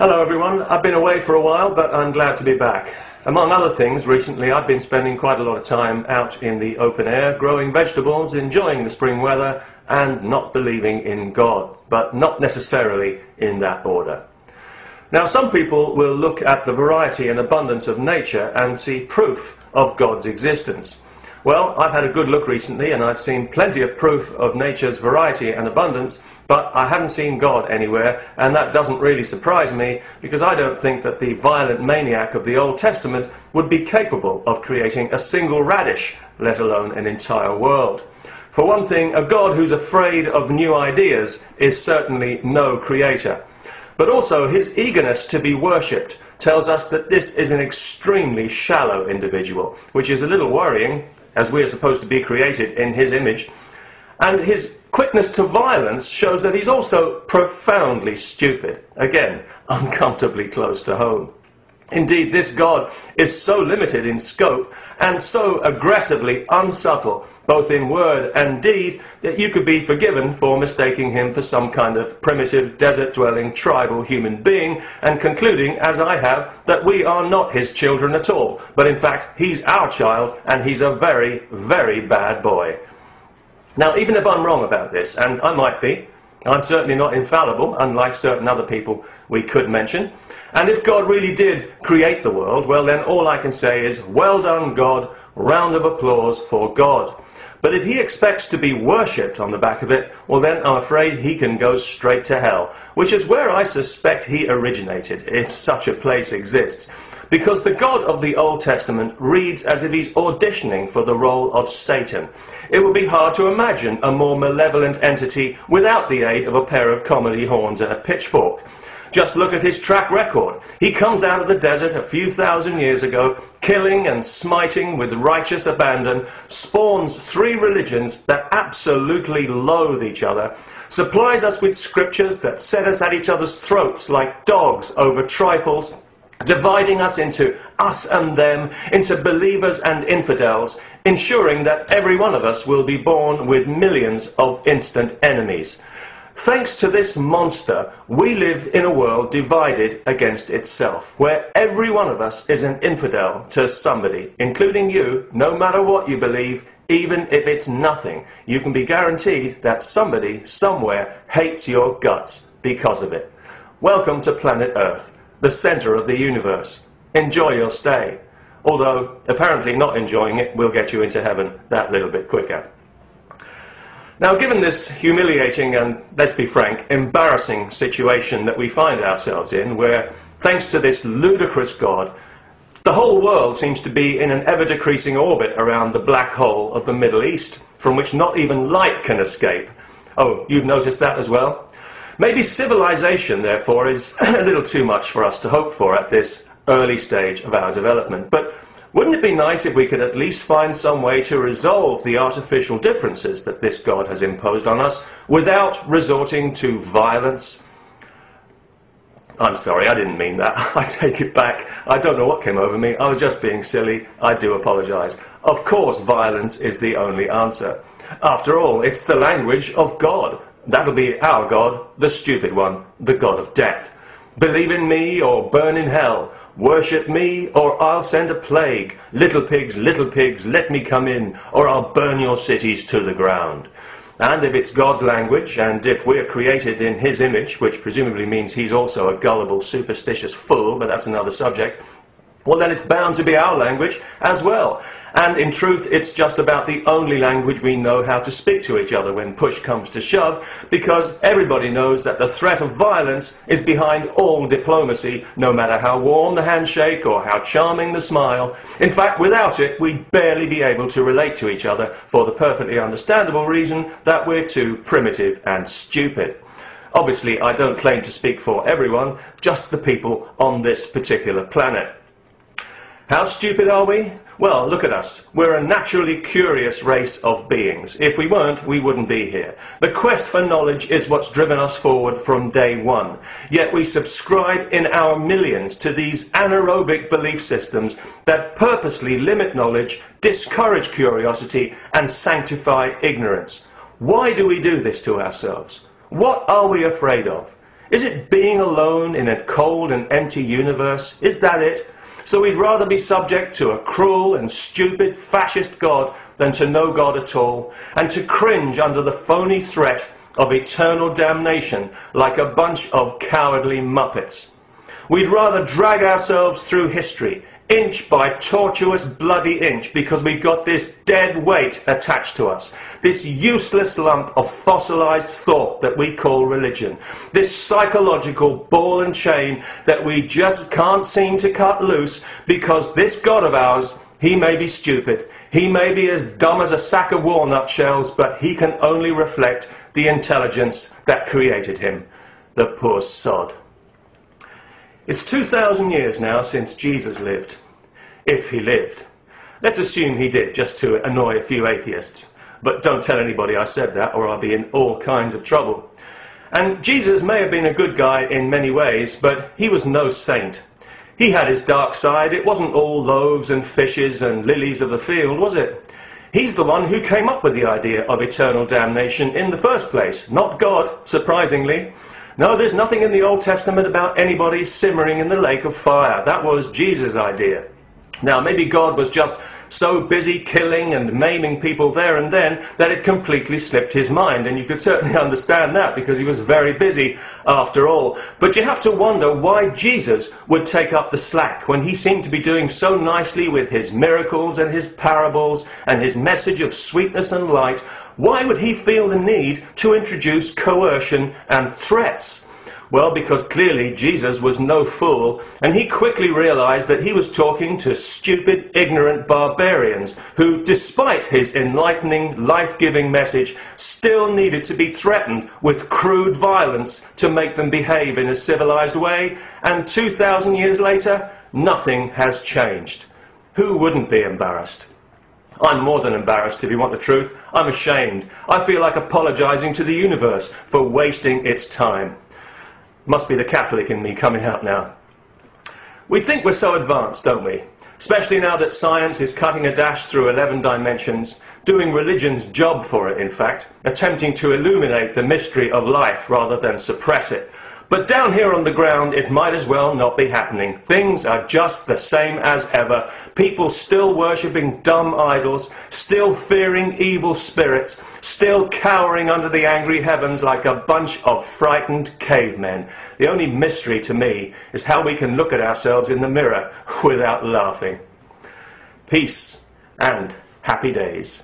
Hello everyone, I've been away for a while, but I'm glad to be back. Among other things, recently I've been spending quite a lot of time out in the open air, growing vegetables, enjoying the spring weather, and not believing in God, but not necessarily in that order. Now, some people will look at the variety and abundance of nature and see proof of God's existence. Well, I've had a good look recently and I've seen plenty of proof of nature's variety and abundance, but I haven't seen God anywhere, and that doesn't really surprise me because I don't think that the violent maniac of the Old Testament would be capable of creating a single radish, let alone an entire world. For one thing, a God who's afraid of new ideas is certainly no creator. But also his eagerness to be worshipped tells us that this is an extremely shallow individual, which is a little worrying, as we are supposed to be created in his image. And his quickness to violence shows that he's also profoundly stupid. Again, uncomfortably close to home. Indeed, this God is so limited in scope and so aggressively unsubtle, both in word and deed, that you could be forgiven for mistaking him for some kind of primitive, desert-dwelling, tribal human being, and concluding, as I have, that we are not his children at all, but in fact, he's our child, and he's a very, very bad boy. Now, even if I'm wrong about this, and I might be, I'm certainly not infallible, unlike certain other people we could mention. And if God really did create the world, well then all I can say is, well done God, round of applause for God. But if he expects to be worshipped on the back of it, well then I'm afraid he can go straight to hell, which is where I suspect he originated, if such a place exists. Because the God of the Old Testament reads as if he's auditioning for the role of Satan. It would be hard to imagine a more malevolent entity without the aid of a pair of comedy horns and a pitchfork. Just look at his track record. He comes out of the desert a few thousand years ago, killing and smiting with righteous abandon, spawns 3 religions that absolutely loathe each other, supplies us with scriptures that set us at each other's throats like dogs over trifles, dividing us into us and them, into believers and infidels, ensuring that every one of us will be born with millions of instant enemies. Thanks to this monster, we live in a world divided against itself, where every one of us is an infidel to somebody, including you. No matter what you believe, even if it's nothing, you can be guaranteed that somebody, somewhere, hates your guts because of it. Welcome to planet Earth, the center of the universe. Enjoy your stay. Although, apparently not enjoying it will get you into heaven that little bit quicker. Now, given this humiliating and, let's be frank, embarrassing situation that we find ourselves in, where, thanks to this ludicrous God, the whole world seems to be in an ever-decreasing orbit around the black hole of the Middle East, from which not even light can escape. Oh, you've noticed that as well? Maybe civilization, therefore, is a little too much for us to hope for at this early stage of our development. But wouldn't it be nice if we could at least find some way to resolve the artificial differences that this God has imposed on us without resorting to violence? I'm sorry, I didn't mean that. I take it back. I don't know what came over me. I was just being silly. I do apologize. Of course, violence is the only answer. After all, it's the language of God. That'll be our God, the stupid one, the God of death. Believe in me or burn in hell. Worship me or I'll send a plague. Little pigs, let me come in, or I'll burn your cities to the ground. And if it's God's language, and if we're created in his image, which presumably means he's also a gullible, superstitious fool, but that's another subject, well then it's bound to be our language as well. And in truth, it's just about the only language we know how to speak to each other when push comes to shove, because everybody knows that the threat of violence is behind all diplomacy, no matter how warm the handshake or how charming the smile. In fact, without it, we'd barely be able to relate to each other for the perfectly understandable reason that we're too primitive and stupid. Obviously, I don't claim to speak for everyone, just the people on this particular planet. How stupid are we? Well, look at us. We're a naturally curious race of beings. If we weren't, we wouldn't be here. The quest for knowledge is what's driven us forward from day one. Yet we subscribe in our millions to these anaerobic belief systems that purposely limit knowledge, discourage curiosity, and sanctify ignorance. Why do we do this to ourselves? What are we afraid of? Is it being alone in a cold and empty universe? Is that it? So we'd rather be subject to a cruel and stupid fascist God than to no God at all, and to cringe under the phony threat of eternal damnation like a bunch of cowardly muppets. We'd rather drag ourselves through history, inch by tortuous bloody inch, because we've got this dead weight attached to us, this useless lump of fossilized thought that we call religion, this psychological ball and chain that we just can't seem to cut loose, because this God of ours, he may be stupid, he may be as dumb as a sack of walnut shells, but he can only reflect the intelligence that created him. The poor sod. It's 2,000 years now since Jesus lived. If he lived. Let's assume he did, just to annoy a few atheists. But don't tell anybody I said that, or I'll be in all kinds of trouble. And Jesus may have been a good guy in many ways, but he was no saint. He had his dark side. It wasn't all loaves and fishes and lilies of the field, was it? He's the one who came up with the idea of eternal damnation in the first place, not God, surprisingly. No, there's nothing in the Old Testament about anybody simmering in the lake of fire. That was Jesus' idea. Now, maybe God was just so busy killing and maiming people there and then that it completely slipped his mind, and you could certainly understand that because he was very busy after all. But you have to wonder why Jesus would take up the slack when he seemed to be doing so nicely with his miracles and his parables and his message of sweetness and light. Why would he feel the need to introduce coercion and threats? Well, because clearly Jesus was no fool, and he quickly realized that he was talking to stupid, ignorant barbarians who, despite his enlightening, life-giving message, still needed to be threatened with crude violence to make them behave in a civilized way. And 2,000 years later, nothing has changed. Who wouldn't be embarrassed? I'm more than embarrassed, if you want the truth. I'm ashamed. I feel like apologizing to the universe for wasting its time. Must be the Catholic in me coming out now. We think we're so advanced, don't we? Especially now that science is cutting a dash through 11 dimensions, doing religion's job for it, in fact, attempting to illuminate the mystery of life rather than suppress it. But down here on the ground, it might as well not be happening. Things are just the same as ever. People still worshipping dumb idols, still fearing evil spirits, still cowering under the angry heavens like a bunch of frightened cavemen. The only mystery to me is how we can look at ourselves in the mirror without laughing. Peace and happy days.